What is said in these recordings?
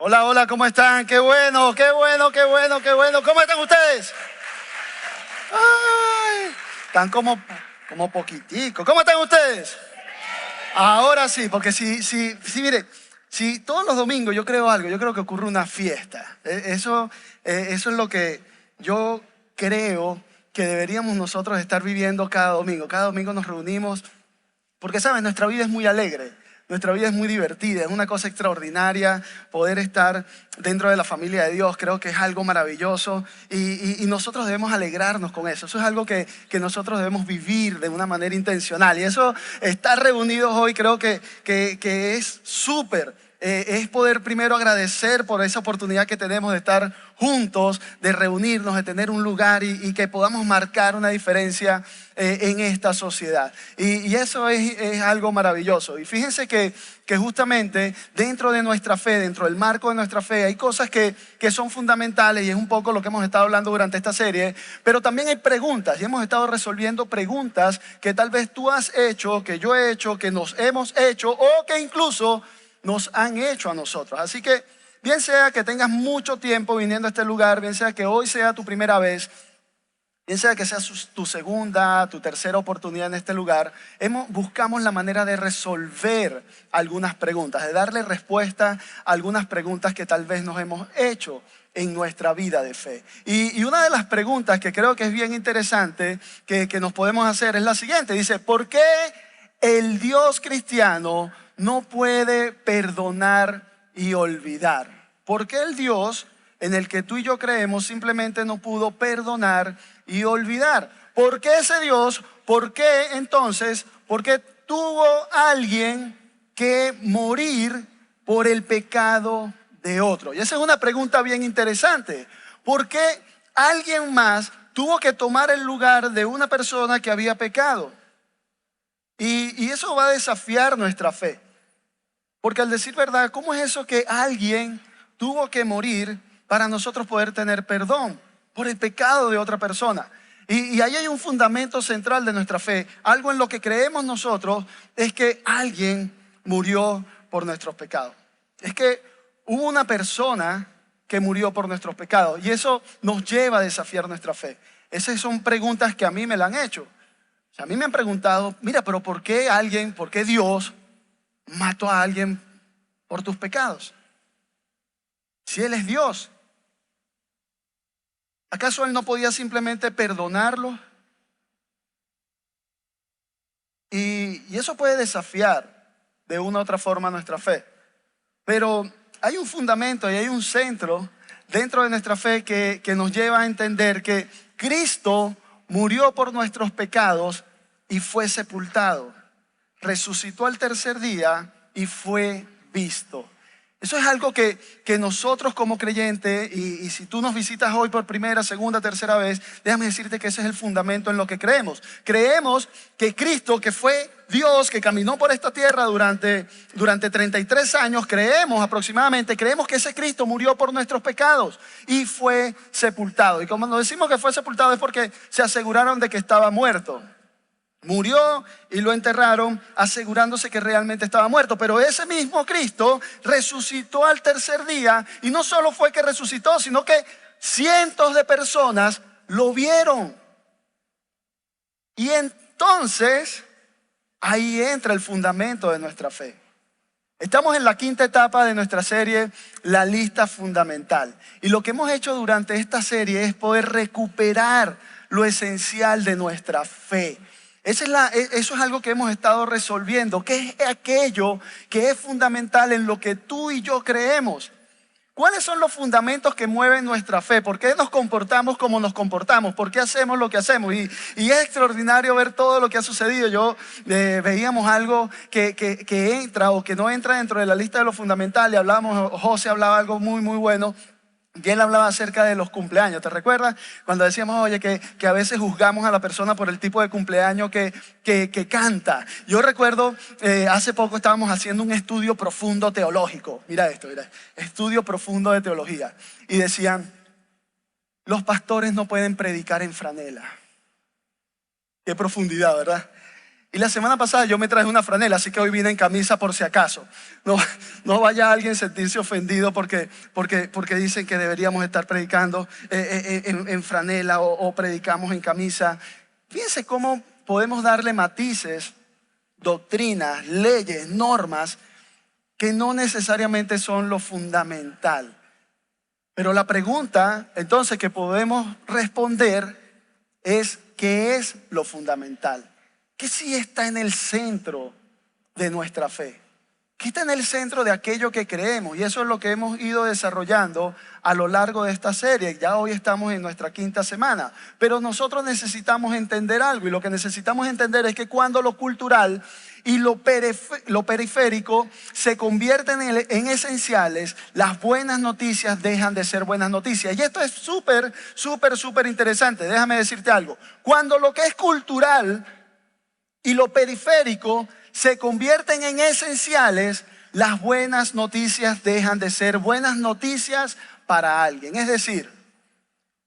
Hola, hola, ¿cómo están? Qué bueno, qué bueno, qué bueno, qué bueno. ¿Cómo están ustedes? Ay, están como poquitico. ¿Cómo están ustedes? Ahora sí, porque mire, si todos los domingos yo creo algo, yo creo que ocurre una fiesta. Eso es lo que yo creo que deberíamos nosotros estar viviendo cada domingo. Cada domingo nos reunimos porque, ¿sabes? Nuestra vida es muy alegre, nuestra vida es muy divertida, es una cosa extraordinaria poder estar dentro de la familia de Dios. Creo que es algo maravilloso y nosotros debemos alegrarnos con eso. Eso es algo que nosotros debemos vivir de una manera intencional. Y eso, estar reunidos hoy, creo que es súper. Es poder primero agradecer por esa oportunidad que tenemos de estar juntos, de reunirnos, de tener un lugar y que podamos marcar una diferencia en esta sociedad. Y eso es algo maravilloso. Y fíjense que justamente dentro de nuestra fe, dentro del marco de nuestra fe, hay cosas que son fundamentales y es un poco lo que hemos estado hablando durante esta serie, pero también hay preguntas y hemos estado resolviendo preguntas que tal vez tú has hecho, que yo he hecho, que nos hemos hecho o que incluso nos han hecho a nosotros. Así que bien sea que tengas mucho tiempo viniendo a este lugar, bien sea que hoy sea tu primera vez, bien sea que sea tu segunda, tu tercera oportunidad en este lugar, buscamos la manera de resolver algunas preguntas, de darle respuesta a algunas preguntas que tal vez nos hemos hecho en nuestra vida de fe. Y una de las preguntas que creo que es bien interesante que nos podemos hacer es la siguiente. Dice, ¿por qué el Dios cristiano no puede perdonar y olvidar? ¿Por qué el Dios en el que tú y yo creemos simplemente no pudo perdonar y olvidar? ¿Por qué ese Dios? ¿Por qué entonces? ¿Por qué tuvo alguien que morir por el pecado de otro? Y esa es una pregunta bien interesante. ¿Por qué alguien más tuvo que tomar el lugar de una persona que había pecado? Y eso va a desafiar nuestra fe. Porque al decir verdad, ¿cómo es eso que alguien tuvo que morir para nosotros poder tener perdón por el pecado de otra persona? Y ahí hay un fundamento central de nuestra fe. Algo en lo que creemos nosotros es que alguien murió por nuestros pecados. Es que hubo una persona que murió por nuestros pecados. Y eso nos lleva a desafiar nuestra fe. Esas son preguntas que a mí me la han hecho. O sea, a mí me han preguntado, mira, pero ¿por qué Dios mató a alguien por tus pecados? Si Él es Dios, ¿acaso Él no podía simplemente perdonarlo? Y eso puede desafiar de una u otra forma nuestra fe. Pero hay un fundamento y hay un centro dentro de nuestra fe que nos lleva a entender que Cristo murió por nuestros pecados y fue sepultado. Resucitó al tercer día y fue visto. Eso es algo que nosotros como creyentes, y si tú nos visitas hoy por primera, segunda, tercera vez, déjame decirte que ese es el fundamento en lo que creemos. Creemos que Cristo, que fue Dios, que caminó por esta tierra durante 33 años, creemos que ese Cristo murió por nuestros pecados y fue sepultado. Y como nos decimos que fue sepultado es porque se aseguraron de que estaba muerto. Murió y lo enterraron asegurándose que realmente estaba muerto. Pero ese mismo Cristo resucitó al tercer día. Y no solo fue que resucitó, sino que cientos de personas lo vieron. Y entonces ahí entra el fundamento de nuestra fe. Estamos en la quinta etapa de nuestra serie, La Lista Fundamental. Y lo que hemos hecho durante esta serie es poder recuperar lo esencial de nuestra fe. Eso es algo que hemos estado resolviendo. ¿Qué es aquello que es fundamental en lo que tú y yo creemos? ¿Cuáles son los fundamentos que mueven nuestra fe? ¿Por qué nos comportamos como nos comportamos? ¿Por qué hacemos lo que hacemos? Y es extraordinario ver todo lo que ha sucedido. Veíamos algo que entra o que no entra dentro de la lista de lo fundamental. Y José hablaba algo muy, muy bueno. Y él hablaba acerca de los cumpleaños. ¿Te recuerdas? Cuando decíamos, oye, que a veces juzgamos a la persona por el tipo de cumpleaños que canta. Yo recuerdo, hace poco estábamos haciendo un estudio profundo teológico. Mira esto, estudio profundo de teología. Y decían, los pastores no pueden predicar en franela. Qué profundidad, ¿verdad? Y la semana pasada yo me traje una franela, así que hoy vine en camisa por si acaso. No vaya alguien a sentirse ofendido porque dicen que deberíamos estar predicando en franela o predicamos en camisa. Fíjense cómo podemos darle matices, doctrinas, leyes, normas que no necesariamente son lo fundamental. Pero la pregunta entonces que podemos responder es: ¿qué es lo fundamental? ¿Qué sí está en el centro de nuestra fe? ¿Qué está en el centro de aquello que creemos? Y eso es lo que hemos ido desarrollando a lo largo de esta serie. Ya hoy estamos en nuestra 5ª semana. Pero nosotros necesitamos entender algo. Y lo que necesitamos entender es que cuando lo cultural y lo periférico se convierten en esenciales, las buenas noticias dejan de ser buenas noticias. Y esto es súper interesante. Déjame decirte algo. Cuando lo que es cultural y lo periférico se convierten en esenciales, las buenas noticias dejan de ser buenas noticias para alguien. Es decir,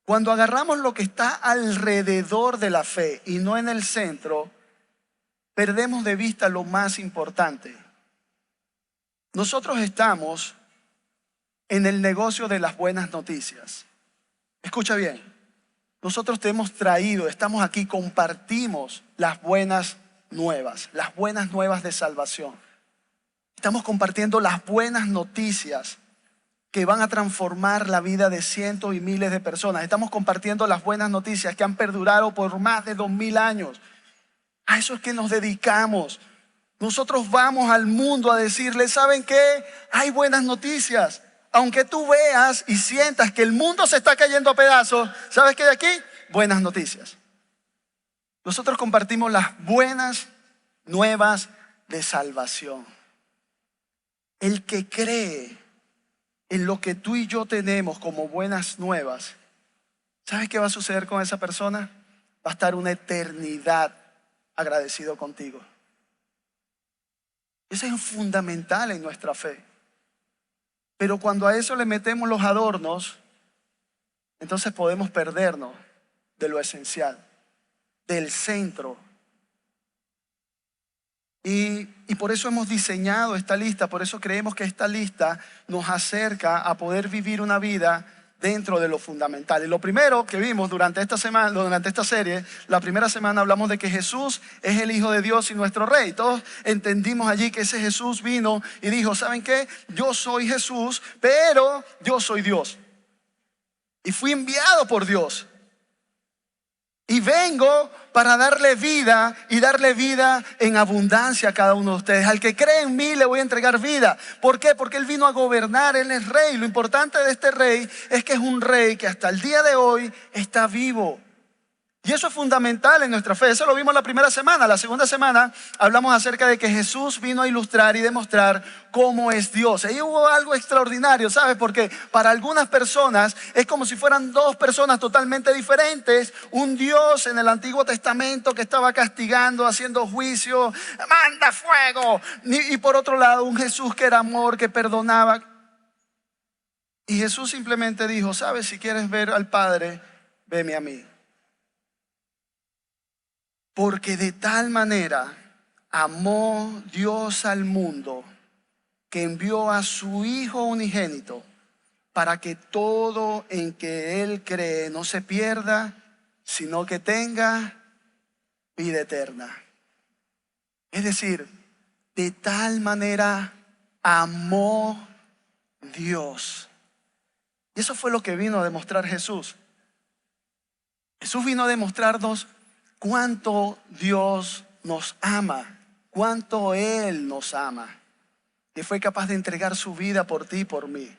cuando agarramos lo que está alrededor de la fe y no en el centro, perdemos de vista lo más importante. Nosotros estamos en el negocio de las buenas noticias. Escucha bien, nosotros te hemos traído, estamos aquí, compartimos las buenas nuevas de salvación. Estamos compartiendo las buenas noticias que van a transformar la vida de cientos y miles de personas. Estamos compartiendo las buenas noticias que han perdurado por más de 2000 años. A eso es que nos dedicamos. Nosotros vamos al mundo a decirle: ¿saben qué? Hay buenas noticias. Aunque tú veas y sientas que el mundo se está cayendo a pedazos, ¿sabes qué hay aquí? Buenas noticias. Nosotros compartimos las buenas nuevas de salvación. El que cree en lo que tú y yo tenemos como buenas nuevas, ¿sabes qué va a suceder con esa persona? Va a estar una eternidad agradecido contigo. Eso es fundamental en nuestra fe. Pero cuando a eso le metemos los adornos, entonces podemos perdernos de lo esencial, del centro. Y por eso hemos diseñado esta lista, por eso creemos que esta lista nos acerca a poder vivir una vida dentro de lo fundamental. Y lo primero que vimos durante esta semana, durante esta serie, la primera semana hablamos de que Jesús es el Hijo de Dios y nuestro Rey. Todos entendimos allí que ese Jesús vino y dijo: ¿saben qué? Yo soy Jesús, pero yo soy Dios. Y fui enviado por Dios. Y vengo para darle vida y darle vida en abundancia a cada uno de ustedes. Al que cree en mí le voy a entregar vida. ¿Por qué? Porque Él vino a gobernar, Él es rey. Lo importante de este rey es que es un rey que hasta el día de hoy está vivo. Y eso es fundamental en nuestra fe. Eso lo vimos la primera semana. La segunda semana hablamos acerca de que Jesús vino a ilustrar y demostrar cómo es Dios. Ahí hubo algo extraordinario, ¿sabes? Porque para algunas personas es como si fueran dos personas totalmente diferentes. Un Dios en el Antiguo Testamento que estaba castigando, haciendo juicio, manda fuego. Y por otro lado, un Jesús que era amor, que perdonaba. Y Jesús simplemente dijo: ¿sabes? Si quieres ver al Padre, veme a mí. Porque de tal manera amó Dios al mundo que envió a su Hijo unigénito para que todo en que Él cree no se pierda, sino que tenga vida eterna. Es decir, de tal manera amó Dios. Y eso fue lo que vino a demostrar Jesús. Jesús vino a demostrarnos cuánto Dios nos ama, cuánto Él nos ama, que fue capaz de entregar su vida por ti y por mí.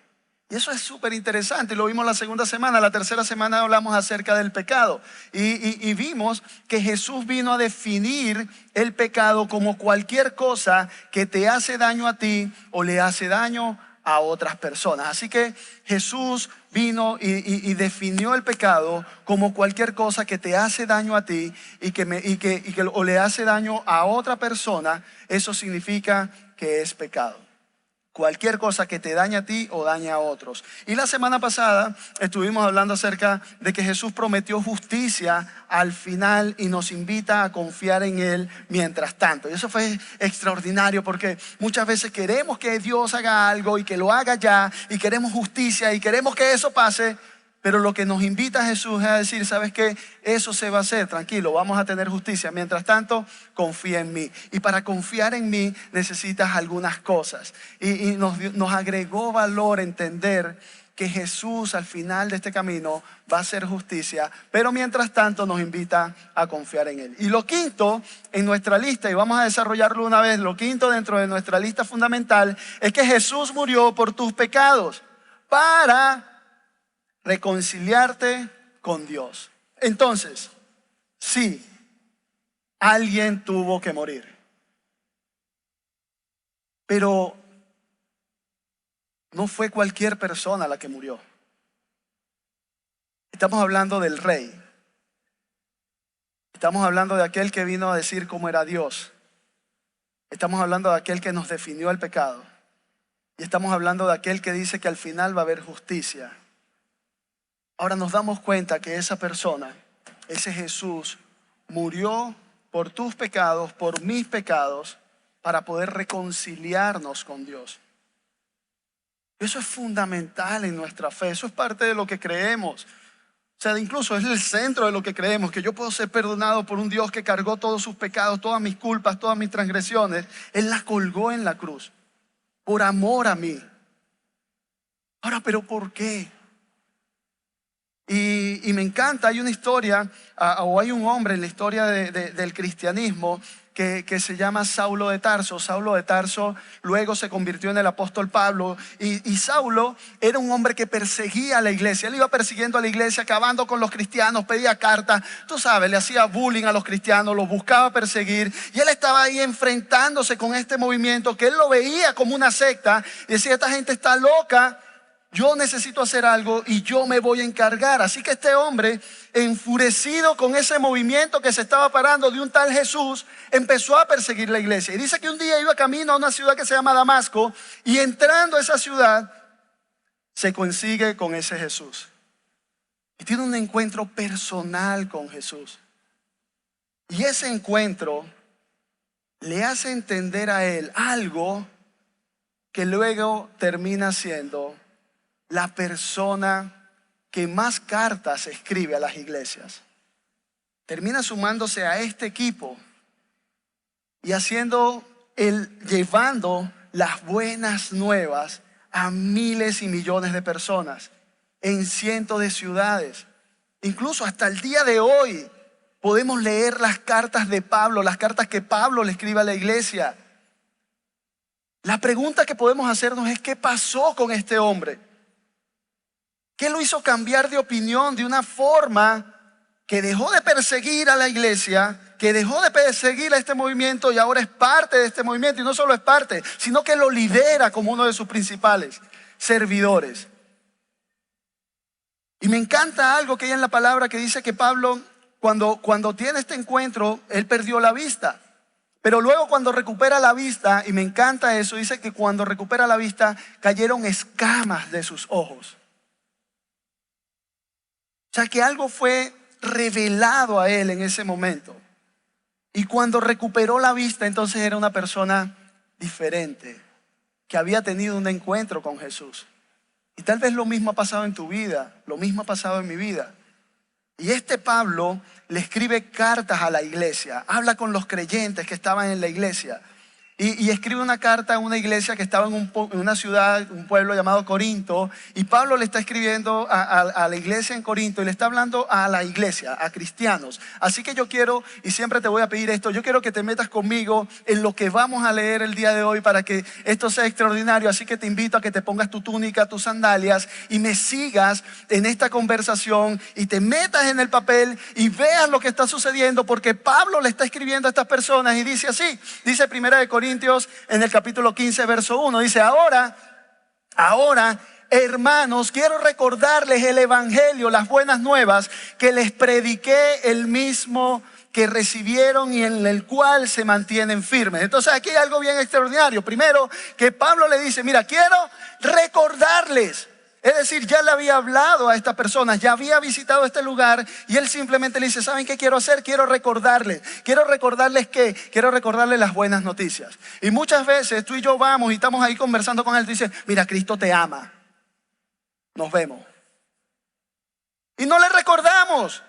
Y eso es súper interesante. Lo vimos la segunda semana. La tercera semana hablamos acerca del pecado y vimos que Jesús vino a definir el pecado como cualquier cosa que te hace daño a ti o le hace daño a otras personas. Así que Jesús vino y definió el pecado como cualquier cosa que te hace daño a ti y que o le hace daño a otra persona. Eso significa que es pecado. Cualquier cosa que te dañe a ti o dañe a otros. Y la semana pasada estuvimos hablando acerca de que Jesús prometió justicia al final y nos invita a confiar en Él mientras tanto. Y eso fue extraordinario porque muchas veces queremos que Dios haga algo y que lo haga ya, y queremos justicia y queremos que eso pase. Pero lo que nos invita Jesús es a decir, ¿sabes qué? Eso se va a hacer, tranquilo, vamos a tener justicia. Mientras tanto, confía en mí. Y para confiar en mí necesitas algunas cosas. Y nos agregó valor entender que Jesús al final de este camino va a hacer justicia. Pero mientras tanto nos invita a confiar en Él. Y lo quinto en nuestra lista, y vamos a desarrollarlo una vez, lo quinto dentro de nuestra lista fundamental es que Jesús murió por tus pecados para reconciliarte con Dios. Entonces, sí, alguien tuvo que morir. Pero no fue cualquier persona la que murió. Estamos hablando del Rey. Estamos hablando de aquel que vino a decir cómo era Dios. Estamos hablando de aquel que nos definió el pecado. Y estamos hablando de aquel que dice que al final va a haber justicia. Ahora nos damos cuenta que esa persona, ese Jesús, murió por tus pecados, por mis pecados, para poder reconciliarnos con Dios. Eso es fundamental en nuestra fe, eso es parte de lo que creemos. O sea, incluso es el centro de lo que creemos, que yo puedo ser perdonado por un Dios que cargó todos sus pecados, todas mis culpas, todas mis transgresiones. Él las colgó en la cruz, por amor a mí. Ahora, ¿pero por qué? Y me encanta, hay una historia, o hay un hombre en la historia del cristianismo que se llama Saulo de Tarso. Saulo de Tarso luego se convirtió en el apóstol Pablo. Y Saulo era un hombre que perseguía a la iglesia. Él iba persiguiendo a la iglesia, acabando con los cristianos, pedía cartas. Tú sabes, le hacía bullying a los cristianos, los buscaba perseguir. Y él estaba ahí enfrentándose con este movimiento que él lo veía como una secta. Y decía, esta gente está loca. Yo necesito hacer algo y yo me voy a encargar. Así que este hombre, enfurecido con ese movimiento que se estaba parando de un tal Jesús, empezó a perseguir la iglesia. Y dice que un día iba camino a una ciudad que se llama Damasco, y entrando a esa ciudad se consigue con ese Jesús. Y tiene un encuentro personal con Jesús. Y ese encuentro le hace entender a él algo que luego termina siendo la persona que más cartas escribe a las iglesias. Termina sumándose a este equipo y llevando las buenas nuevas a miles y millones de personas en cientos de ciudades. Incluso hasta el día de hoy podemos leer las cartas de Pablo, las cartas que Pablo le escribe a la iglesia. La pregunta que podemos hacernos es: ¿qué pasó con este hombre? ¿Qué lo hizo cambiar de opinión de una forma que dejó de perseguir a la iglesia, que dejó de perseguir a este movimiento y ahora es parte de este movimiento? Y no solo es parte, sino que lo lidera como uno de sus principales servidores. Y me encanta algo que hay en la palabra que dice que Pablo, cuando tiene este encuentro, él perdió la vista. Pero luego cuando recupera la vista, y me encanta eso, dice que cuando recupera la vista cayeron escamas de sus ojos. O sea que algo fue revelado a él en ese momento. Y cuando recuperó la vista, entonces era una persona diferente, que había tenido un encuentro con Jesús. Y tal vez lo mismo ha pasado en tu vida, lo mismo ha pasado en mi vida. Y este Pablo le escribe cartas a la iglesia, habla con los creyentes que estaban en la iglesia. Y escribe una carta a una iglesia que estaba en una ciudad, un pueblo llamado Corinto. Y Pablo le está escribiendo a la iglesia en Corinto y le está hablando a la iglesia, a cristianos. Así que yo quiero, y siempre te voy a pedir esto, yo quiero que te metas conmigo en lo que vamos a leer el día de hoy para que esto sea extraordinario. Así que te invito a que te pongas tu túnica, tus sandalias y me sigas en esta conversación y te metas en el papel y veas lo que está sucediendo, porque Pablo le está escribiendo a estas personas y dice así, dice 1 Corintios en el capítulo 15 verso 1, dice: ahora hermanos, quiero recordarles el evangelio, las buenas nuevas que les prediqué el mismo que recibieron y en el cual se mantienen firmes. Entonces aquí hay algo bien extraordinario. Primero, que Pablo le dice, mira, quiero recordarles. Es decir, ya le había hablado a estas personas, ya había visitado este lugar y él simplemente le dice, ¿saben qué quiero hacer? Quiero recordarles. ¿Quiero recordarles qué? Quiero recordarles las buenas noticias. Y muchas veces tú y yo vamos y estamos ahí conversando con él y dice, mira, Cristo te ama. Nos vemos. Y no le recordamos.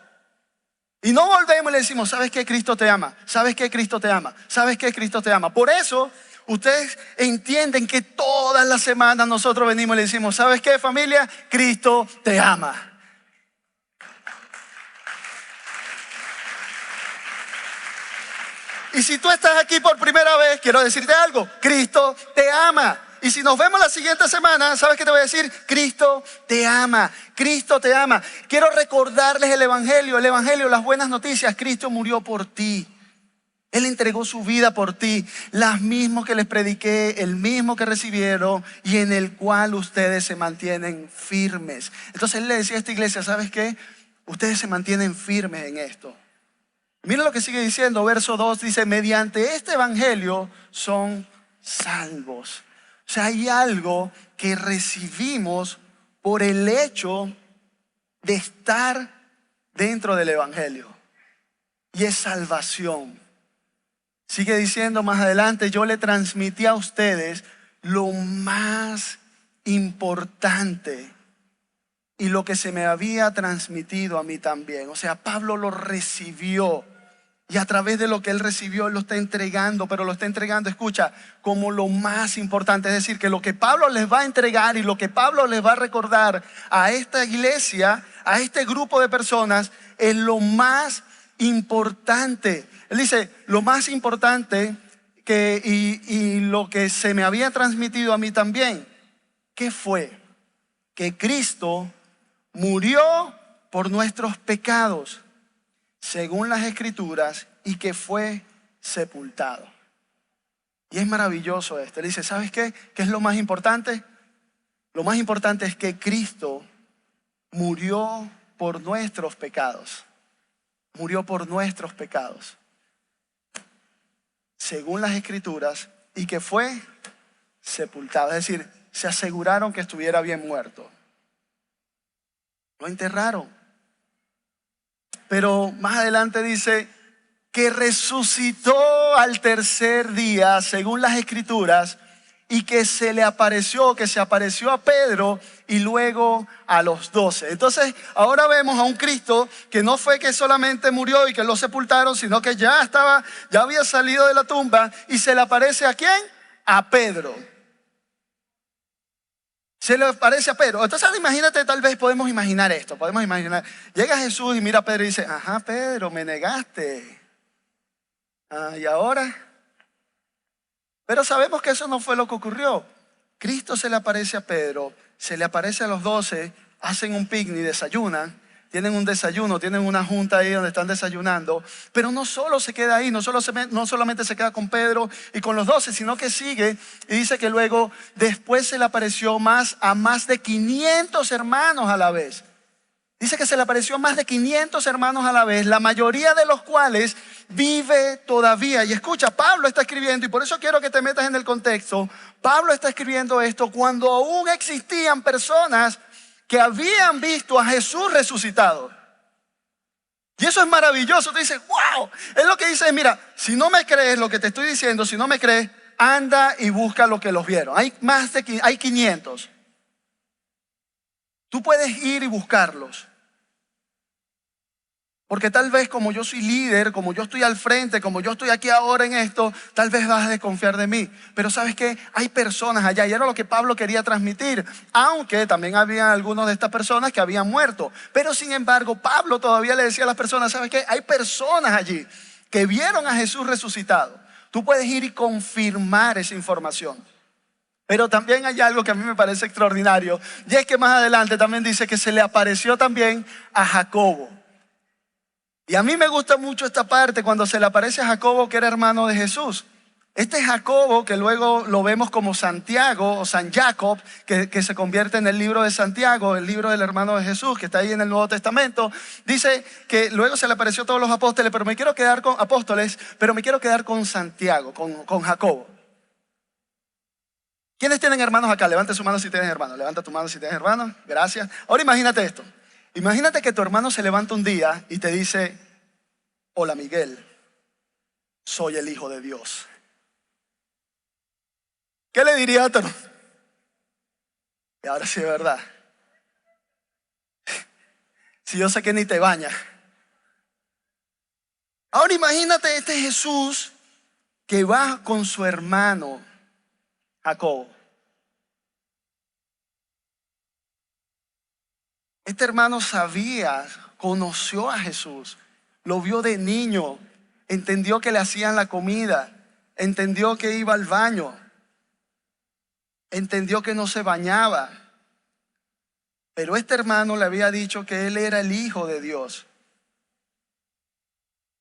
Y no volvemos y le decimos, ¿sabes qué? Cristo te ama. ¿Sabes qué? Cristo te ama. ¿Sabes qué? Cristo te ama. Por eso ustedes entienden que todas las semanas nosotros venimos y le decimos, ¿sabes qué, familia? Cristo te ama. Y si tú estás aquí por primera vez, quiero decirte algo, Cristo te ama. Y si nos vemos la siguiente semana, ¿sabes qué te voy a decir? Cristo te ama, Cristo te ama. Quiero recordarles el Evangelio, las buenas noticias. Cristo murió por ti. Él entregó su vida por ti, las mismas que les prediqué, el mismo que recibieron y en el cual ustedes se mantienen firmes. Entonces él le decía a esta iglesia, ¿sabes qué? Ustedes se mantienen firmes en esto. Mira lo que sigue diciendo, verso 2 dice, mediante este evangelio son salvos. O sea, hay algo que recibimos por el hecho de estar dentro del evangelio y es salvación. Sigue diciendo más adelante, yo le transmití a ustedes lo más importante y lo que se me había transmitido a mí también. O sea, Pablo lo recibió y a través de lo que él recibió, él lo está entregando, pero lo está entregando, escucha, como lo más importante. Es decir, que lo que Pablo les va a entregar y lo que Pablo les va a recordar a esta iglesia, a este grupo de personas, es lo más importante. Él dice, lo más importante y lo que se me había transmitido a mí también, ¿qué fue? Que Cristo murió por nuestros pecados, según las Escrituras, y que fue sepultado. Y es maravilloso esto. Él dice, ¿sabes qué? ¿Qué es lo más importante? Lo más importante es que Cristo murió por nuestros pecados. Murió por nuestros pecados, según las Escrituras, y que fue sepultado. Es decir, se aseguraron que estuviera bien muerto. Lo enterraron. Pero más adelante dice que resucitó al tercer día, según las Escrituras, y que se apareció a Pedro y luego a los 12. Entonces ahora vemos a un Cristo que no fue que solamente murió y que lo sepultaron, sino que ya había salido de la tumba y se le aparece ¿a quién? A Pedro. Se le aparece a Pedro. Entonces imagínate, tal vez podemos imaginar esto, llega Jesús y mira a Pedro y dice, ajá, Pedro, me negaste. ¿Y ahora? Pero sabemos que eso no fue lo que ocurrió. Cristo se le aparece a Pedro, se le aparece a los 12, hacen un picnic, desayunan, tienen un desayuno, tienen una junta ahí donde están desayunando. Pero no solo se queda ahí, no solamente se queda con Pedro y con los 12, sino que sigue y dice que luego después se le apareció a más de 500 hermanos a la vez. Dice que se le apareció a más de 500 hermanos a la vez, la mayoría de los cuales vive todavía. Y escucha, Pablo está escribiendo, y por eso quiero que te metas en el contexto. Pablo está escribiendo esto cuando aún existían personas que habían visto a Jesús resucitado. Y eso es maravilloso. Tú dices, wow. Es lo que dice, mira, si no me crees lo que te estoy diciendo, si no me crees, anda y busca lo que los vieron. Hay 500. Tú puedes ir y buscarlos. Porque tal vez como yo soy líder, como yo estoy al frente, como yo estoy aquí ahora en esto, tal vez vas a desconfiar de mí. Pero ¿sabes qué? Hay personas allá y era lo que Pablo quería transmitir. Aunque también había algunos de estas personas que habían muerto. Pero sin embargo, Pablo todavía le decía a las personas, ¿sabes qué? Hay personas allí que vieron a Jesús resucitado. Tú puedes ir y confirmar esa información. Pero también hay algo que a mí me parece extraordinario. Y es que más adelante también dice que se le apareció también a Jacobo. Y a mí me gusta mucho esta parte cuando se le aparece a Jacobo, que era hermano de Jesús. Este Jacobo, que luego lo vemos como Santiago o San Jacob, que se convierte en el libro de Santiago, el libro del hermano de Jesús, que está ahí en el Nuevo Testamento, dice que luego se le apareció a todos los apóstoles, pero me quiero quedar con Santiago, con Jacobo. ¿Quiénes tienen hermanos acá? Levante su mano si tienes hermanos. Levanta tu mano si tienes hermanos. Gracias. Ahora imagínate esto. Imagínate que tu hermano se levanta un día y te dice: hola Miguel, soy el Hijo de Dios. ¿Qué le diría a tu hermano? Y ahora sí es verdad. Si yo sé que ni te bañas. Ahora imagínate este Jesús que va con su hermano Jacobo. Este hermano conoció a Jesús, lo vio de niño, entendió que le hacían la comida, entendió que iba al baño, entendió que no se bañaba. Pero este hermano le había dicho que él era el Hijo de Dios.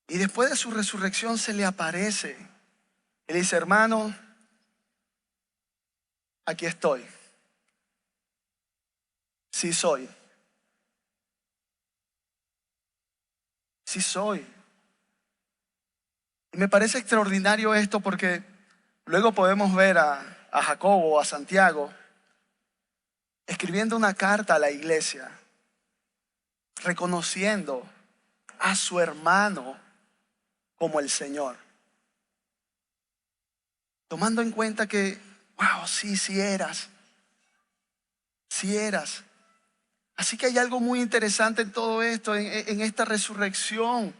Y después de su resurrección se le aparece. Y le dice: hermano, aquí estoy. Sí soy. Sí soy. Y me parece extraordinario esto porque luego podemos ver a Jacobo o a Santiago escribiendo una carta a la iglesia, reconociendo a su hermano como el Señor. Tomando en cuenta que, wow, sí eras. Sí eras. Así que hay algo muy interesante en todo esto, en esta resurrección.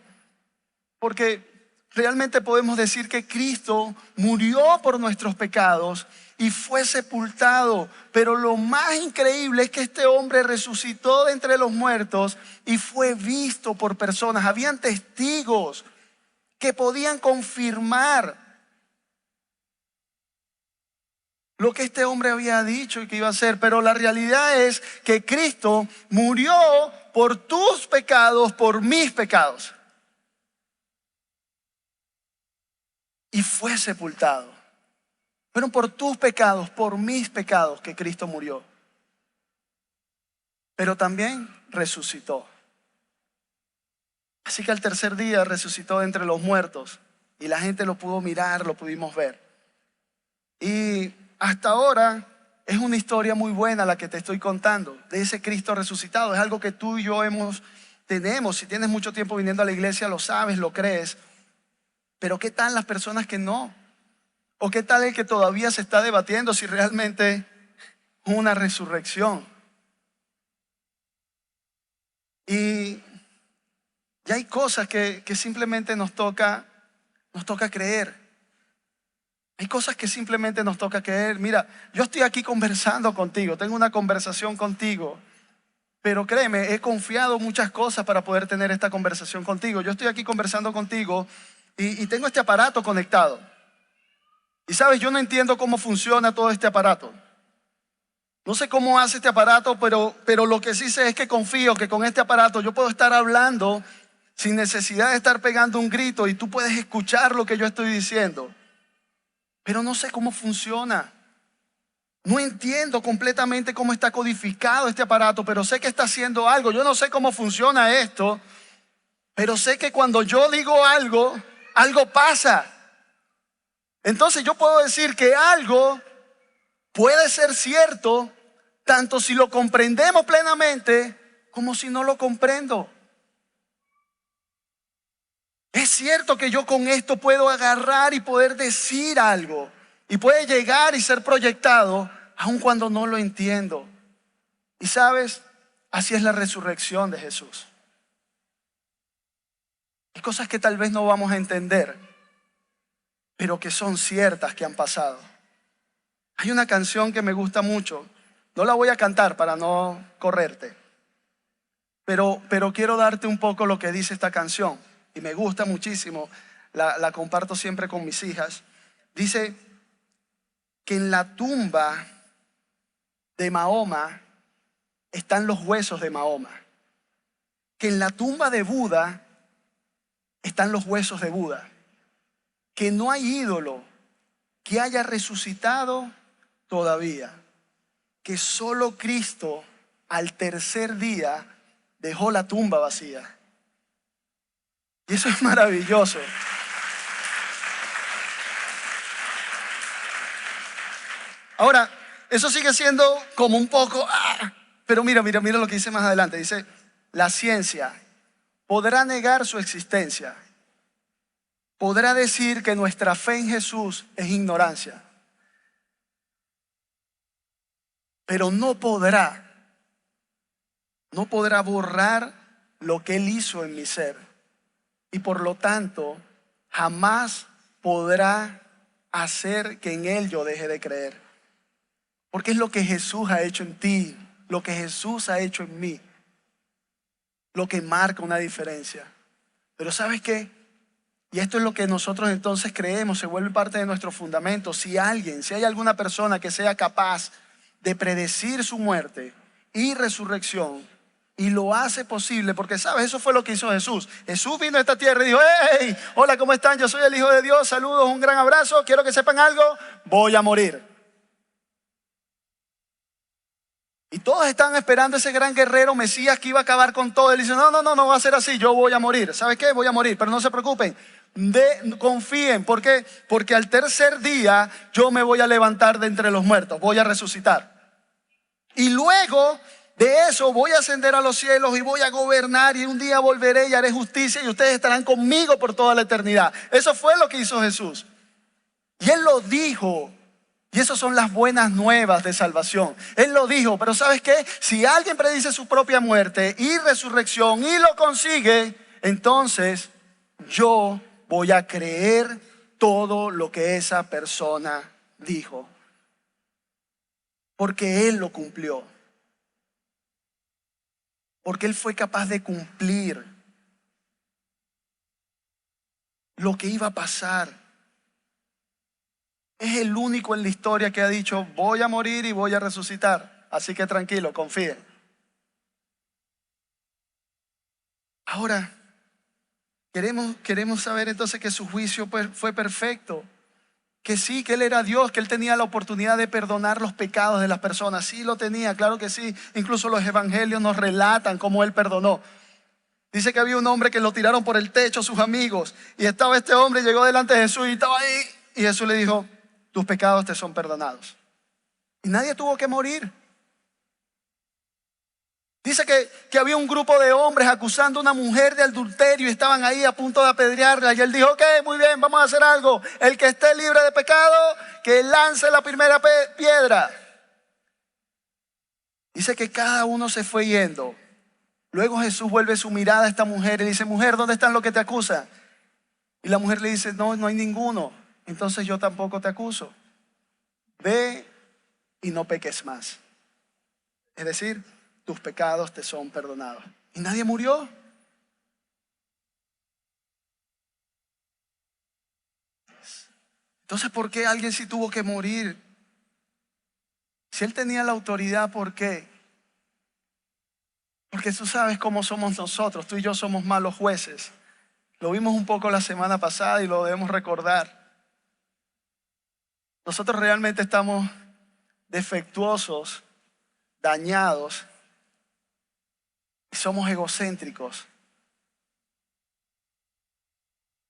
Porque realmente podemos decir que Cristo murió por nuestros pecados y fue sepultado. Pero lo más increíble es que este hombre resucitó de entre los muertos y fue visto por personas. Habían testigos que podían confirmar lo que este hombre había dicho y que iba a hacer. Pero la realidad es que Cristo murió por tus pecados, por mis pecados. Y fue sepultado. Fueron por tus pecados, por mis pecados que Cristo murió. Pero también resucitó. Así que al tercer día resucitó de entre los muertos. Y la gente lo pudo mirar, lo pudimos ver. Y hasta ahora es una historia muy buena la que te estoy contando, de ese Cristo resucitado. Es algo que tú y yo tenemos. Si tienes mucho tiempo viniendo a la iglesia, lo sabes, lo crees. Pero ¿qué tal las personas que no? ¿O qué tal el que todavía se está debatiendo si realmente es una resurrección? Y hay cosas que simplemente nos toca creer. Hay cosas que simplemente nos toca creer. Mira, yo estoy aquí conversando contigo, tengo una conversación contigo. Pero créeme, he confiado muchas cosas para poder tener esta conversación contigo. Yo estoy aquí conversando contigo y tengo este aparato conectado. Y sabes, yo no entiendo cómo funciona todo este aparato. No sé cómo hace este aparato, pero lo que sí sé es que confío que con este aparato yo puedo estar hablando sin necesidad de estar pegando un grito y tú puedes escuchar lo que yo estoy diciendo. Pero no sé cómo funciona. No entiendo completamente cómo está codificado este aparato, pero sé que está haciendo algo. Yo no sé cómo funciona esto, pero sé que cuando yo digo algo, algo pasa. Entonces yo puedo decir que algo puede ser cierto, tanto si lo comprendemos plenamente como si no lo comprendo. Es cierto que yo con esto puedo agarrar y poder decir algo y puede llegar y ser proyectado aun cuando no lo entiendo. Y sabes, así es la resurrección de Jesús. Hay cosas que tal vez no vamos a entender, pero que son ciertas, que han pasado. Hay una canción que me gusta mucho. No la voy a cantar para no correrte, pero quiero darte un poco lo que dice esta canción. Y me gusta muchísimo, la comparto siempre con mis hijas. Dice que en la tumba de Mahoma están los huesos de Mahoma. Que en la tumba de Buda están los huesos de Buda. Que no hay ídolo que haya resucitado todavía, que solo Cristo al tercer día dejó la tumba vacía. Y eso es maravilloso. Ahora, eso sigue siendo como un poco, pero mira lo que dice más adelante. Dice, la ciencia podrá negar su existencia, podrá decir que nuestra fe en Jesús es ignorancia, pero no podrá borrar lo que Él hizo en mi ser. Y por lo tanto, jamás podrá hacer que en Él yo deje de creer. Porque es lo que Jesús ha hecho en ti, lo que Jesús ha hecho en mí, lo que marca una diferencia. Pero ¿sabes qué? Y esto es lo que nosotros entonces creemos, se vuelve parte de nuestro fundamento. Si hay alguna persona que sea capaz de predecir su muerte y resurrección, y lo hace posible, porque sabes, eso fue lo que hizo Jesús. Jesús vino a esta tierra y dijo, hey, hola, ¿cómo están? Yo soy el Hijo de Dios, saludos, un gran abrazo, quiero que sepan algo, voy a morir. Y todos estaban esperando ese gran guerrero Mesías que iba a acabar con todo. Él dice, no va a ser así, yo voy a morir. ¿Sabes qué? Voy a morir, pero no se preocupen. Confíen, ¿por qué? Porque al tercer día yo me voy a levantar de entre los muertos, voy a resucitar. Y luego de eso voy a ascender a los cielos y voy a gobernar y un día volveré y haré justicia y ustedes estarán conmigo por toda la eternidad. Eso fue lo que hizo Jesús. Y Él lo dijo. Y esas son las buenas nuevas de salvación. Él lo dijo, pero ¿sabes qué? Si alguien predice su propia muerte y resurrección y lo consigue, entonces yo voy a creer todo lo que esa persona dijo. Porque Él lo cumplió. Porque Él fue capaz de cumplir lo que iba a pasar. Es el único en la historia que ha dicho, voy a morir y voy a resucitar. Así que tranquilo, confíen. Ahora, queremos saber entonces que su juicio fue perfecto. Que sí, que Él era Dios, que Él tenía la oportunidad de perdonar los pecados de las personas. Sí lo tenía, claro que sí. Incluso los evangelios nos relatan cómo Él perdonó. Dice que había un hombre que lo tiraron por el techo sus amigos. Y estaba este hombre, llegó delante de Jesús y estaba ahí. Y Jesús le dijo, tus pecados te son perdonados. Y nadie tuvo que morir. Dice que había un grupo de hombres acusando a una mujer de adulterio y estaban ahí a punto de apedrearla. Y él dijo, ok, muy bien, vamos a hacer algo. El que esté libre de pecado, que lance la primera piedra. Dice que cada uno se fue yendo. Luego Jesús vuelve su mirada a esta mujer y dice, mujer, ¿dónde están los que te acusan? Y la mujer le dice, no hay ninguno. Entonces yo tampoco te acuso. Ve y no peques más. Es decir, tus pecados te son perdonados. Y nadie murió. Entonces, ¿por qué alguien sí tuvo que morir? Si Él tenía la autoridad, ¿por qué? Porque tú sabes cómo somos nosotros. Tú y yo somos malos jueces. Lo vimos un poco la semana pasada y lo debemos recordar. Nosotros realmente estamos defectuosos, dañados y somos egocéntricos.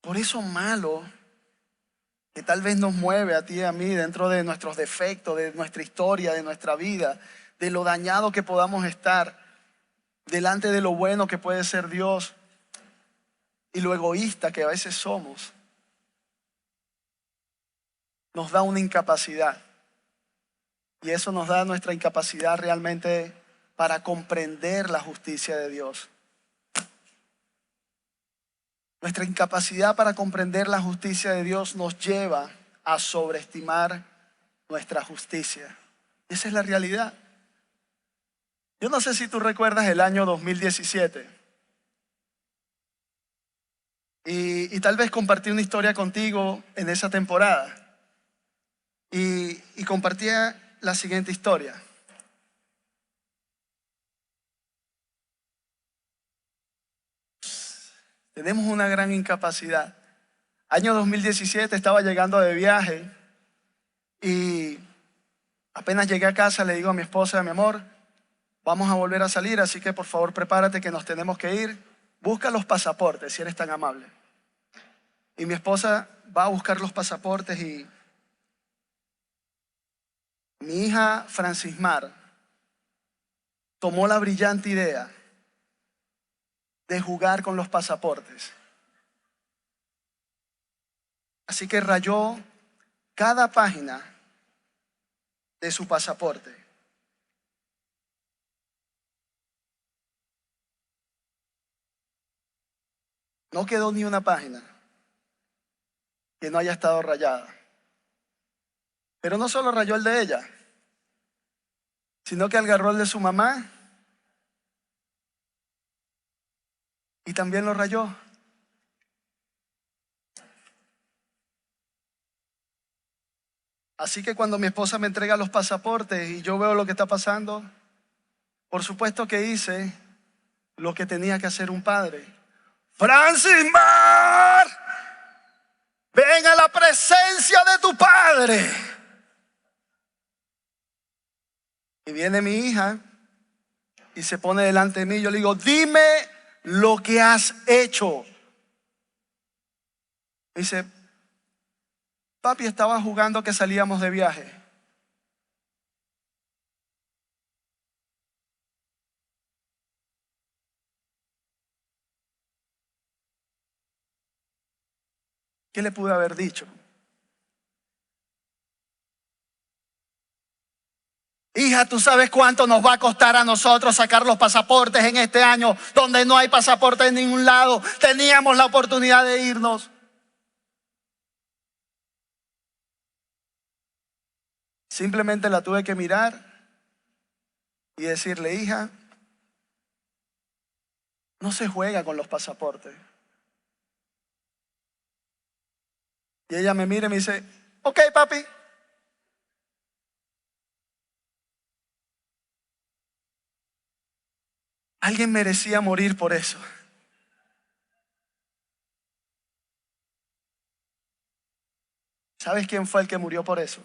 Por eso malo que tal vez nos mueve a ti y a mí dentro de nuestros defectos, de nuestra historia, de nuestra vida, de lo dañado que podamos estar delante de lo bueno que puede ser Dios y lo egoísta que a veces somos, nos da una incapacidad. Y eso nos da nuestra incapacidad realmente para comprender la justicia de Dios. Nuestra incapacidad para comprender la justicia de Dios nos lleva a sobreestimar nuestra justicia. Esa es la realidad. Yo no sé si tú recuerdas el año 2017. Y tal vez compartí una historia contigo en esa temporada. Y compartía la siguiente historia. Tenemos una gran incapacidad. Año 2017, estaba llegando de viaje Y apenas llegué a casa le digo a mi esposa, mi amor, vamos a volver a salir, así que por favor prepárate que nos tenemos que ir. Busca los pasaportes si eres tan amable. Y mi esposa va a buscar los pasaportes y mi hija Francismar tomó la brillante idea de jugar con los pasaportes. Así que rayó cada página de su pasaporte. No quedó ni una página que no haya estado rayada. Pero no solo rayó el de ella, sino que agarró el de su mamá y también lo rayó. Así que cuando mi esposa me entrega los pasaportes y yo veo lo que está pasando, por supuesto que hice lo que tenía que hacer un padre. Francismar, ven a la presencia de tu padre. Y viene mi hija y se pone delante de mí. Yo le digo, dime lo que has hecho. Dice, papi, estaba jugando que salíamos de viaje. ¿Qué le pude haber dicho? Hija, ¿tú sabes cuánto nos va a costar a nosotros sacar los pasaportes en este año donde no hay pasaporte en ningún lado? Teníamos la oportunidad de irnos. Simplemente la tuve que mirar y decirle, hija, no se juega con los pasaportes. Y ella me mira y me dice, ok, papi. Alguien merecía morir por eso. ¿Sabes quién fue el que murió por eso?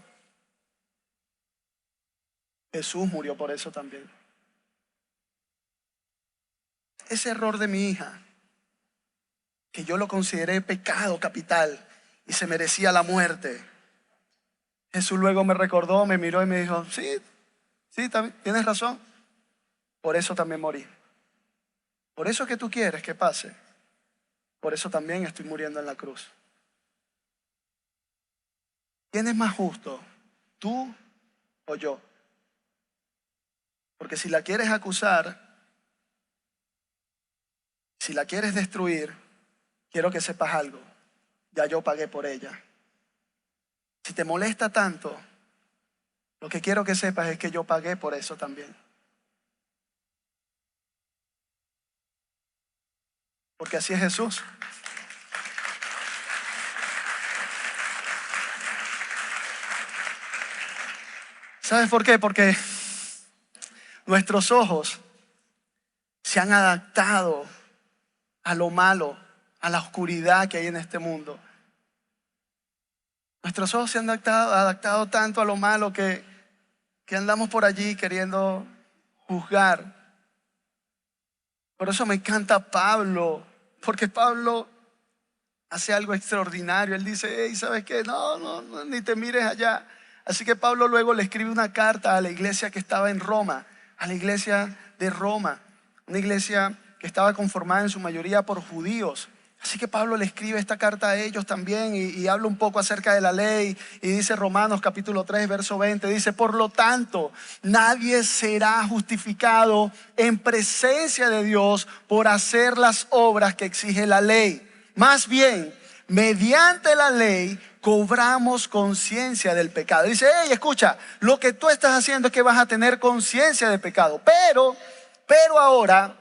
Jesús murió por eso también. Ese error de mi hija, que yo lo consideré pecado capital y se merecía la muerte, Jesús luego me recordó, me miró y me dijo, sí, tienes razón, por eso también morí. Por eso que tú quieres que pase, por eso también estoy muriendo en la cruz. ¿Quién es más justo, tú o yo? Porque si la quieres acusar, si la quieres destruir, quiero que sepas algo, ya yo pagué por ella. Si te molesta tanto, lo que quiero que sepas es que yo pagué por eso también. Porque así es Jesús. ¿Sabes por qué? Porque nuestros ojos se han adaptado a lo malo, a la oscuridad que hay en este mundo. Nuestros ojos se han adaptado tanto a lo malo que andamos por allí queriendo juzgar. Por eso me encanta Pablo, porque Pablo hace algo extraordinario. Él dice, hey, ¿sabes qué? No, ni te mires allá. Así que Pablo luego le escribe una carta a la iglesia que estaba en Roma, a la iglesia de Roma, una iglesia que estaba conformada en su mayoría por judíos. Así que Pablo le escribe esta carta a ellos también y habla un poco acerca de la ley y dice Romanos capítulo 3 verso 20, dice, por lo tanto, nadie será justificado en presencia de Dios por hacer las obras que exige la ley. Más bien, mediante la ley cobramos conciencia del pecado. Dice, hey, escucha, lo que tú estás haciendo es que vas a tener conciencia del pecado. Pero ahora,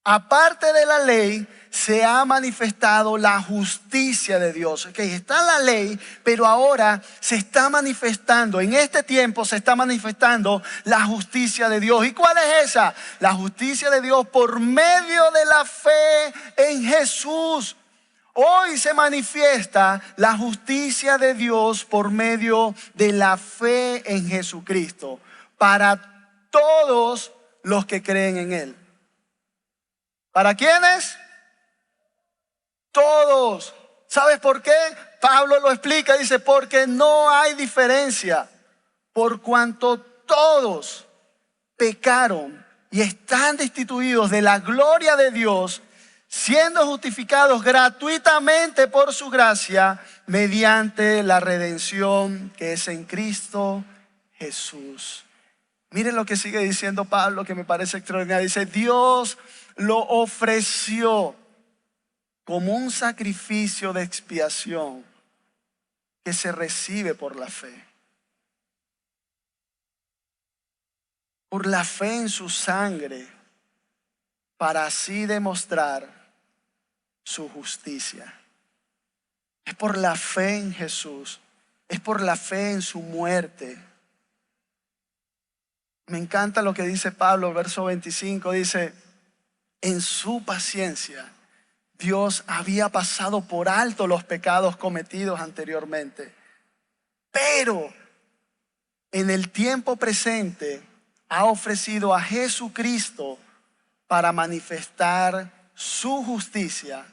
aparte de la ley, se ha manifestado la justicia de Dios. Okay, está la ley, pero ahora se está manifestando, en este tiempo se está manifestando la justicia de Dios. ¿Y cuál es esa? La justicia de Dios por medio de la fe en Jesús. Hoy se manifiesta la justicia de Dios por medio de la fe en Jesucristo para todos los que creen en Él. ¿Para quiénes? Todos. ¿Sabes por qué? Pablo lo explica, dice, porque no hay diferencia, por cuanto todos pecaron y están destituidos de la gloria de Dios, siendo justificados gratuitamente por su gracia mediante la redención que es en Cristo Jesús. Miren lo que sigue diciendo Pablo, que me parece extraordinario. Dice, Dios lo ofreció como un sacrificio de expiación que se recibe por la fe. Por la fe en su sangre, para así demostrar su justicia. Es por la fe en Jesús, es por la fe en su muerte. Me encanta lo que dice Pablo, verso 25, dice, en su paciencia Dios había pasado por alto los pecados cometidos anteriormente, pero en el tiempo presente ha ofrecido a Jesucristo para manifestar su justicia.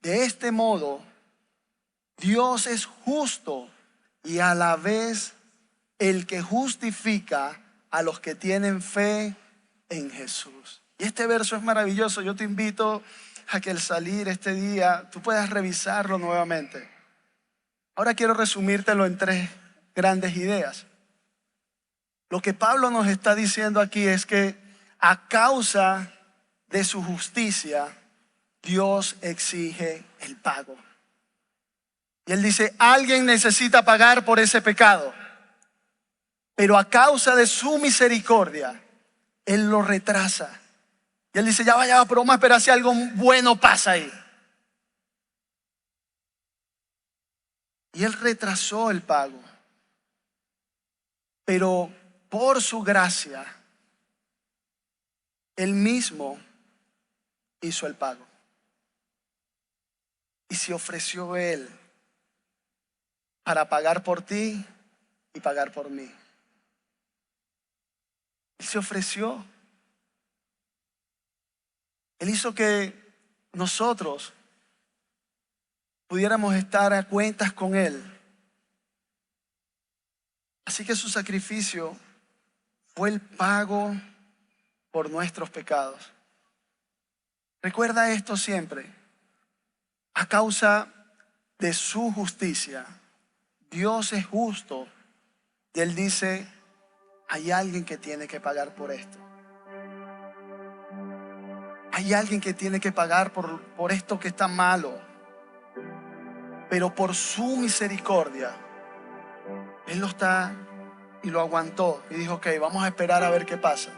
De este modo, Dios es justo y a la vez el que justifica a los que tienen fe en Jesús. Y este verso es maravilloso. Yo te invito a que al salir este día tú puedas revisarlo nuevamente. Ahora quiero resumírtelo en 3 grandes ideas. Lo que Pablo nos está diciendo aquí es que a causa de su justicia, Dios exige el pago. Y él dice, alguien necesita pagar por ese pecado, pero a causa de su misericordia, Él lo retrasa. Y él dice, ya vaya, pero vamos a esperar si algo bueno pasa ahí. Y él retrasó el pago, pero por su gracia, él mismo hizo el pago. Y se ofreció él para pagar por ti y pagar por mí. Él se ofreció. Él hizo que nosotros pudiéramos estar a cuentas con Él. Así que su sacrificio fue el pago por nuestros pecados. Recuerda esto siempre. A causa de su justicia, Dios es justo. Y Él dice, hay alguien que tiene que pagar por esto. Hay alguien que tiene que pagar por esto que está malo. Pero por su misericordia, Él lo está y lo aguantó. Y dijo, ok, vamos a esperar a ver qué pasa.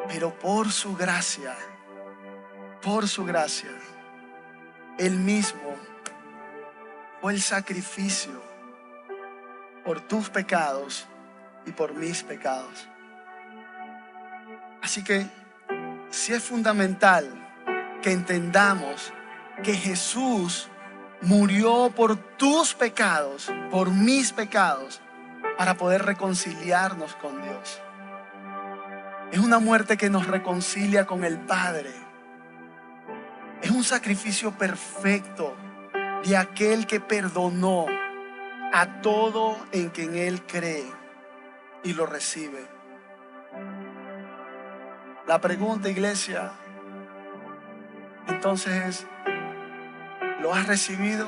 Pero por su gracia, Él mismo fue el sacrificio por tus pecados y por mis pecados. Así que sí es fundamental que entendamos que Jesús murió por tus pecados, por mis pecados, para poder reconciliarnos con Dios. Es una muerte que nos reconcilia con el Padre. Es un sacrificio perfecto de aquel que perdonó a todo en quien Él cree y lo recibe. La pregunta, iglesia, entonces es, ¿lo has recibido?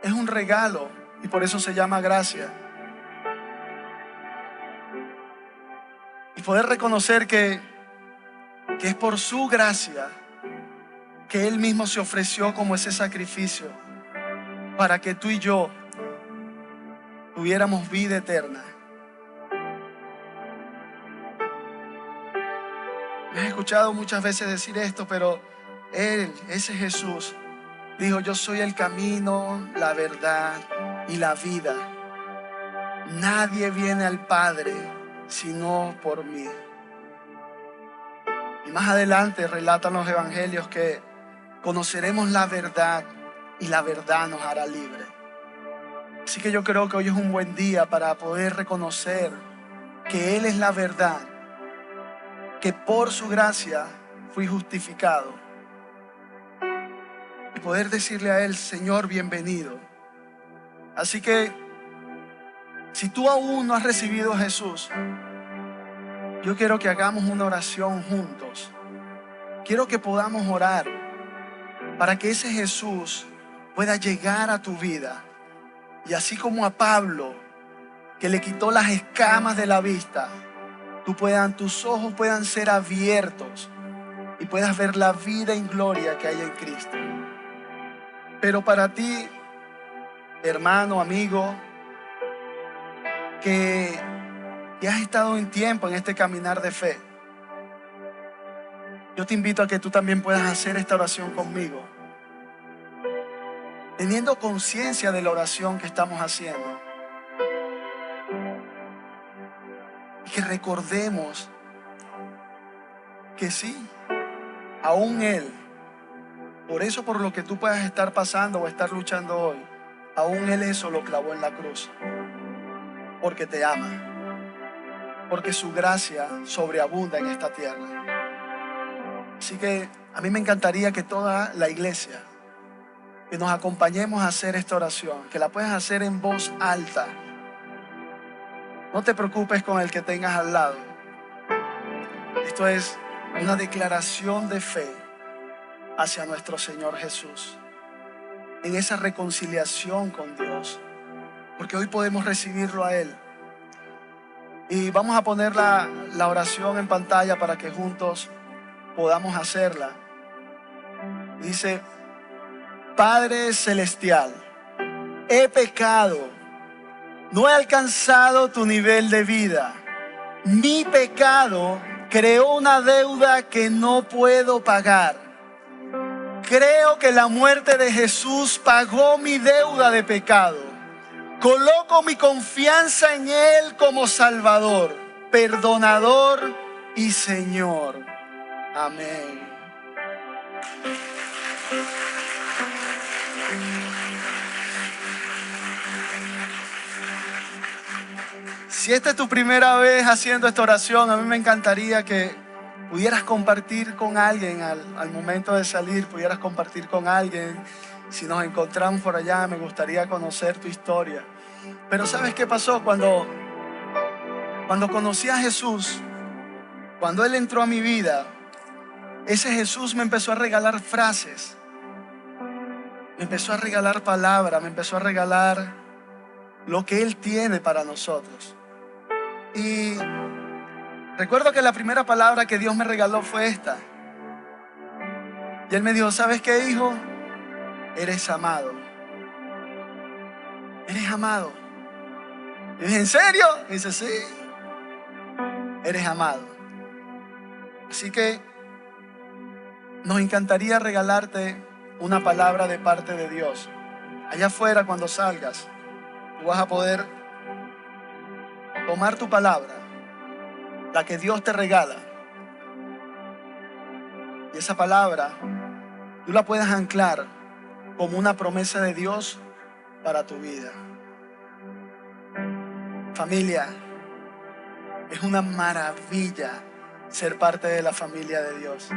Es un regalo y por eso se llama gracia. Y poder reconocer que es por su gracia que Él mismo se ofreció como ese sacrificio para que tú y yo tuviéramos vida eterna. Me has escuchado muchas veces decir esto, pero Él, ese Jesús, dijo, yo soy el camino, la verdad y la vida. Nadie viene al Padre sino por mí. Y más adelante relatan los evangelios que conoceremos la verdad y la verdad nos hará libre. Así que yo creo que hoy es un buen día para poder reconocer que Él es la verdad, que por su gracia fui justificado, y poder decirle a Él: Señor, bienvenido. Así que si tú aún no has recibido a Jesús, yo quiero que hagamos una oración juntos. Quiero que podamos orar para que ese Jesús pueda llegar a tu vida. Y así como a Pablo, que le quitó las escamas de la vista, tus ojos puedan ser abiertos y puedas ver la vida en gloria que hay en Cristo. Pero para ti, hermano, amigo, que has estado en tiempo en este caminar de fe, yo te invito a que tú también puedas hacer esta oración conmigo, teniendo conciencia de la oración que estamos haciendo. Y que recordemos que sí, aún Él, por lo que tú puedas estar pasando o estar luchando hoy, aún Él eso lo clavó en la cruz, porque te ama, porque su gracia sobreabunda en esta tierra. Así que a mí me encantaría que toda la iglesia, que nos acompañemos a hacer esta oración, que la puedas hacer en voz alta. No te preocupes con el que tengas al lado. Esto es una declaración de fe hacia nuestro Señor Jesús, en esa reconciliación con Dios, porque hoy podemos recibirlo a Él. Y vamos a poner la oración en pantalla para que juntos podamos hacerla. Dice: Padre Celestial, he pecado, no he alcanzado tu nivel de vida. Mi pecado creó una deuda que no puedo pagar. Creo que la muerte de Jesús pagó mi deuda de pecado. Coloco mi confianza en Él como Salvador, perdonador y Señor. Amén. Si esta es tu primera vez haciendo esta oración, a mí me encantaría que pudieras compartir con alguien al momento de salir, pudieras compartir con alguien. Si nos encontramos por allá, me gustaría conocer tu historia. Pero ¿sabes qué pasó? Cuando conocí a Jesús, cuando Él entró a mi vida, ese Jesús me empezó a regalar frases, me empezó a regalar palabras, me empezó a regalar lo que Él tiene para nosotros. Y recuerdo que la primera palabra que Dios me regaló fue esta. Y Él me dijo: ¿sabes qué, hijo? Eres amado. Eres amado. Y dije: ¿en serio? Y dice: sí, eres amado. Así que nos encantaría regalarte una palabra de parte de Dios. Allá afuera, cuando salgas, tú vas a poder tomar tu palabra, la que Dios te regala, y esa palabra tú la puedes anclar como una promesa de Dios para tu vida. Familia, es una maravilla ser parte de la familia de Dios.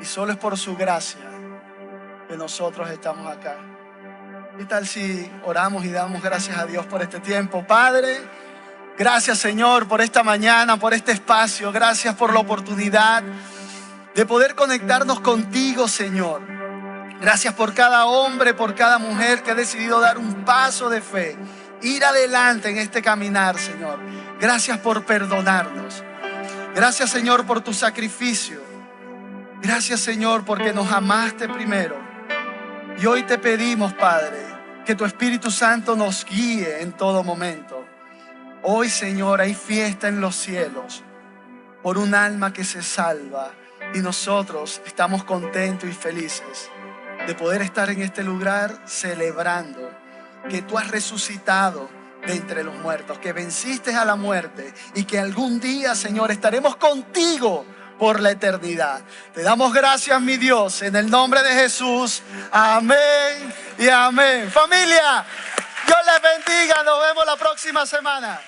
Y solo es por su gracia que nosotros estamos acá. ¿Qué tal si oramos y damos gracias a Dios por este tiempo? Padre, gracias, Señor, por esta mañana, por este espacio. Gracias por la oportunidad de poder conectarnos contigo, Señor. Gracias por cada hombre, por cada mujer que ha decidido dar un paso de fe, ir adelante en este caminar, Señor. Gracias por perdonarnos. Gracias, Señor, por tu sacrificio. Gracias, Señor, porque nos amaste primero. Y hoy te pedimos, Padre, que tu Espíritu Santo nos guíe en todo momento. Hoy, Señor, hay fiesta en los cielos por un alma que se salva, y nosotros estamos contentos y felices de poder estar en este lugar celebrando que tú has resucitado de entre los muertos, que venciste a la muerte y que algún día, Señor, estaremos contigo por la eternidad. Te damos gracias, mi Dios, en el nombre de Jesús. Amén y amén. Familia, Dios les bendiga. Nos vemos la próxima semana.